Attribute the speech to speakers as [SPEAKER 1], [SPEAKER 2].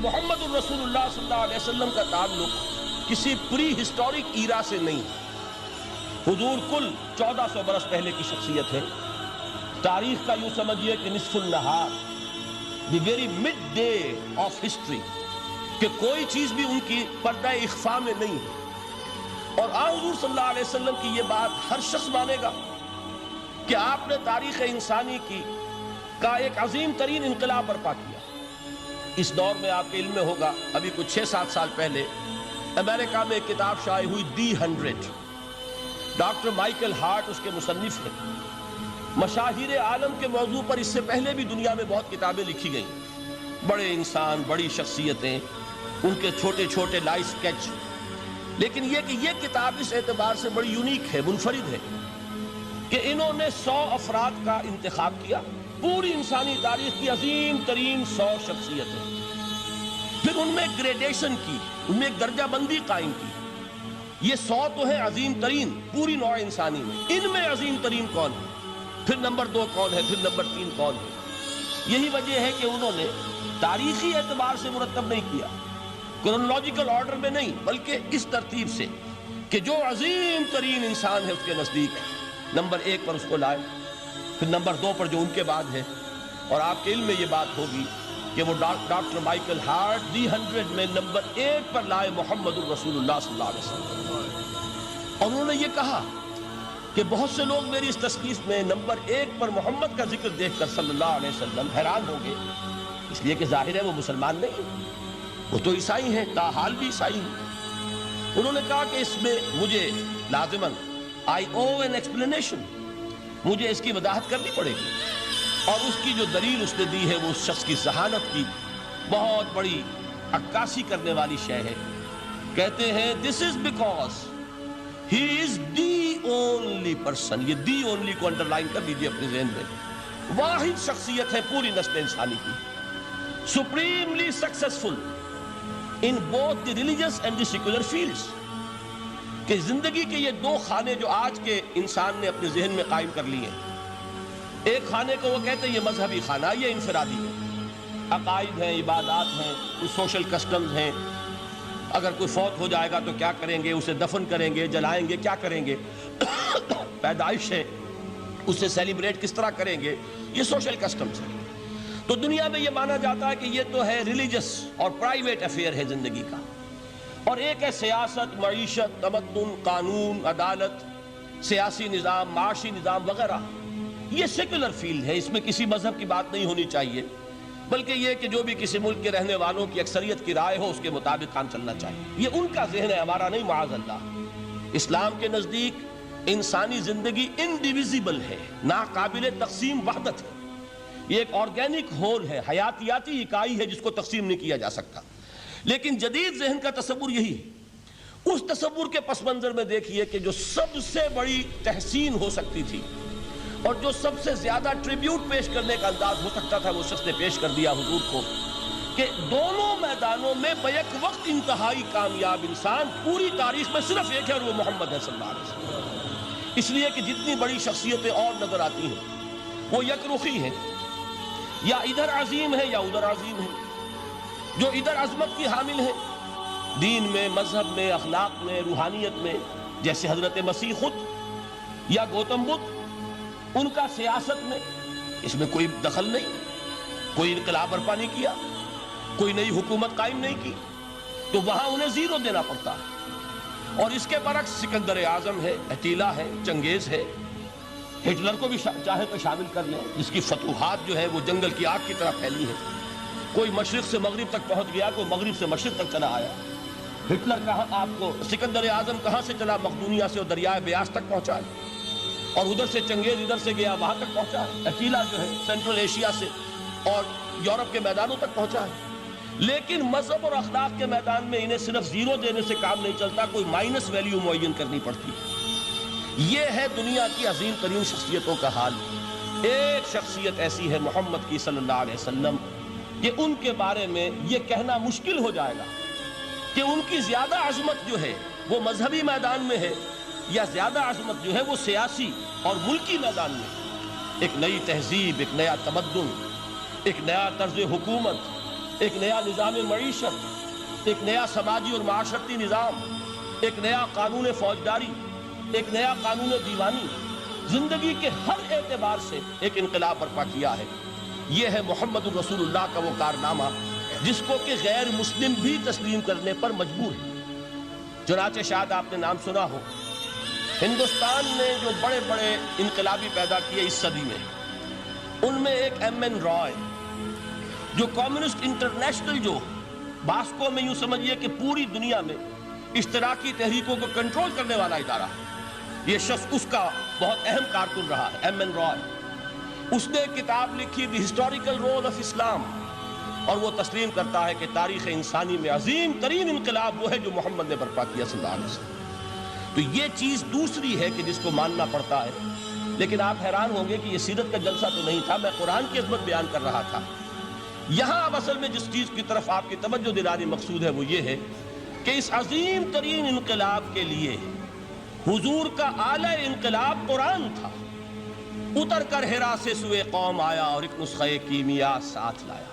[SPEAKER 1] محمد الرسول اللہ صلی اللہ علیہ وسلم کا تعلق کسی پری ہسٹورک ایرا سے نہیں. حضور کل 1400 برس پہلے کی شخصیت ہے. تاریخ کا یوں سمجھیے کہ نصف النہار، the very midday of history, کہ کوئی چیز بھی ان کی پردہ اخفاء میں نہیں ہے. اور حضور صلی اللہ علیہ وسلم کی یہ بات ہر شخص مانے گا کہ آپ نے تاریخ انسانی کا ایک عظیم ترین انقلاب برپا کیا. اس دور میں آپ کے علم میں ہوگا، ابھی کچھ 6-7 سال پہلے امریکہ میں ایک کتاب شائع ہوئی، دی 100. ڈاکٹر مائیکل ہارٹ اس کے مصنف ہیں. مشاہیر عالم کے موضوع پر اس سے پہلے بھی دنیا میں بہت کتابیں لکھی گئیں. بڑے انسان، بڑی شخصیتیں، ان کے چھوٹے چھوٹے لائف سکیچ. لیکن یہ کتاب اس اعتبار سے بڑی یونیک ہے، منفرد ہے، کہ انہوں نے 100 افراد کا انتخاب کیا، پوری انسانی تاریخ کی عظیم ترین 100 شخصیتیں. پھر ان میں گریڈیشن کی، ان میں ایک درجہ بندی قائم کی. یہ 100 تو ہے عظیم ترین پوری نوع انسانی میں، ان میں عظیم ترین کون ہے، پھر نمبر 2 کون ہے، پھر نمبر 3 کون ہے. یہی وجہ ہے کہ انہوں نے تاریخی اعتبار سے مرتب نہیں کیا، کرونالوجیکل آرڈر میں نہیں، بلکہ اس ترتیب سے کہ جو عظیم ترین انسان ہے اس کے نزدیک نمبر 1 پر اس کو لائے، پھر نمبر 2 پر جو ان کے بعد ہے. اور آپ کے علم میں یہ بات ہوگی کہ وہ ڈاکٹر مائیکل ہارٹ دی 100 میں نمبر 1 پر لائے محمد الرسول اللہ صلی اللہ علیہ وسلم. اور انہوں نے یہ کہا کہ بہت سے لوگ میری اس تصنیف میں نمبر 1 پر محمد کا ذکر دیکھ کر صلی اللہ علیہ وسلم حیران ہوں گے، اس لیے کہ ظاہر ہے وہ مسلمان نہیں، وہ تو عیسائی ہیں، تاحال بھی عیسائی ہیں. انہوں نے کہا کہ اس میں مجھے لازماً I owe an explanation، مجھے اس کی وضاحت کرنی پڑے گی. اور اس کی جو دلیل اس نے دی ہے وہ اس شخص کی ذہانت کی بہت بڑی عکاسی کرنے والی شے ہے. کہتے ہیں this is because he is the only person. یہ the only کو انڈرلائن کر دیجئے اپنے ذہن میں. واحد شخصیت ہے پوری نسل انسانی کی، supremely successful in both the religious and the secular fields. کہ زندگی کے یہ 2 خانے جو آج کے انسان نے اپنے ذہن میں قائم کر لیے ہیں، ایک خانے کو وہ کہتے ہیں یہ مذہبی خانہ، یہ انفرادی ہے، عقائد ہیں، عبادات ہیں، کچھ سوشل کسٹمز ہیں. اگر کوئی فوت ہو جائے گا تو کیا کریں گے، اسے دفن کریں گے، جلائیں گے، کیا کریں گے، پیدائش ہے اسے سیلیبریٹ کس طرح کریں گے، یہ سوشل کسٹمز ہیں. تو دنیا میں یہ مانا جاتا ہے کہ یہ تو ہے ریلیجس اور پرائیویٹ افیئر ہے زندگی کا. اور ایک ہے سیاست، معیشت، تمدن، قانون، عدالت، سیاسی نظام، معاشی نظام وغیرہ. یہ سیکولر فیلڈ ہے، اس میں کسی مذہب کی بات نہیں ہونی چاہیے، بلکہ یہ کہ جو بھی کسی ملک کے رہنے والوں کی اکثریت کی رائے ہو اس کے مطابق کام چلنا چاہیے. یہ ان کا ذہن ہے، ہمارا نہیں، معاذ اللہ. اسلام کے نزدیک انسانی زندگی انڈیویزیبل ہے، ناقابل تقسیم وحدت ہے. یہ ایک آرگینک ہول ہے، حیاتیاتی اکائی ہے جس کو تقسیم نہیں کیا جا سکتا. لیکن جدید ذہن کا تصور یہی ہے. اس تصور کے پس منظر میں دیکھیے کہ جو سب سے بڑی تحسین ہو سکتی تھی اور جو سب سے زیادہ ٹریبیوٹ پیش کرنے کا انداز ہو سکتا تھا وہ شخص نے پیش کر دیا حضور کو، کہ دونوں میدانوں میں بیک وقت انتہائی کامیاب انسان پوری تاریخ میں صرف ایک ہے اور وہ محمد ہے صلی اللہ علیہ وسلم. اس لیے کہ جتنی بڑی شخصیتیں اور نظر آتی ہیں وہ یک رخی ہیں، یا ادھر عظیم ہے یا ادھر عظیم ہے. جو ادھر عظمت کی حامل ہے دین میں، مذہب میں، اخلاق میں، روحانیت میں، جیسے حضرت مسیح خود یا گوتم بدھ، ان کا سیاست میں اس میں کوئی دخل نہیں، کوئی انقلاب برپا نہیں کیا، کوئی نئی حکومت قائم نہیں کی، تو وہاں انہیں 0 دینا پڑتا ہے. اور اس کے برعکس سکندر اعظم ہے، اٹیلا ہے، چنگیز ہے، ہٹلر کو بھی چاہے تو شامل کر لیں، جس کی فتوحات جو ہے وہ جنگل کی آگ کی طرح پھیلی ہے. کوئی مشرق سے مغرب تک پہنچ گیا، کوئی مغرب سے مشرق تک چلا آیا. ہٹلر کہاں آپ کو، سکندر اعظم کہاں سے چلا، مقدونیہ سے اور دریائے بیاس تک پہنچا ہے، اور ادھر سے چنگیز ادھر سے گیا وہاں تک پہنچا ہے. اٹیلا جو ہے سینٹرل ایشیا سے اور یورپ کے میدانوں تک پہنچا ہے. لیکن مذہب اور اخلاق کے میدان میں انہیں صرف 0 دینے سے کام نہیں چلتا، کوئی مائنس ویلیو معین کرنی پڑتی ہے. یہ ہے دنیا کی عظیم ترین شخصیتوں کا حال. ایک شخصیت ایسی ہے محمد کی صلی اللہ علیہ وسلم کہ ان کے بارے میں یہ کہنا مشکل ہو جائے گا کہ ان کی زیادہ عظمت جو ہے وہ مذہبی میدان میں ہے یا زیادہ عظمت جو ہے وہ سیاسی اور ملکی میدان میں. ایک نئی تہذیب، ایک نیا تمدن، ایک نیا طرز حکومت، ایک نیا نظام معیشت، ایک نیا سماجی اور معاشرتی نظام، ایک نیا قانون فوجداری، ایک نیا قانون دیوانی، زندگی کے ہر اعتبار سے ایک انقلاب برپا کیا ہے۔ یہ ہے محمد الرسول اللہ کا وہ کارنامہ جس کو کہ غیر مسلم بھی تسلیم کرنے پر مجبور ہے۔ چنانچہ شاید آپ نے نام سنا ہو، ہندوستان نے جو بڑے بڑے انقلابی پیدا کیے اس صدی میں، ان میں ایک ایم این رائے، جو کمیونسٹ انٹرنیشنل، جو باسکو میں یوں سمجھیے کہ پوری دنیا میں اشتراکی تحریکوں کو کنٹرول کرنے والا ادارہ ہے، یہ شخص اس کا بہت اہم کارکن رہا ہے، ایم این رائے۔ اس نے ایک کتاب لکھی دی ہسٹوریکل رول آف اسلام، اور وہ تسلیم کرتا ہے کہ تاریخ انسانی میں عظیم ترین انقلاب وہ ہے جو محمد نے برپا کیا صلی اللہ علیہ وسلم۔ تو یہ چیز دوسری ہے کہ جس کو ماننا پڑتا ہے۔ لیکن آپ حیران ہوں گے کہ یہ سیرت کا جلسہ تو نہیں تھا، میں قرآن کی عظمت بیان کر رہا تھا۔ یہاں اب اصل میں جس چیز کی طرف آپ کی توجہ دلانی مقصود ہے وہ یہ ہے کہ اس عظیم ترین انقلاب کے لیے حضور کا اعلی انقلاب قرآن تھا۔ اتر کر حرا سے سوئے قوم آیا اور ایک نسخہ کیمیا ساتھ لایا۔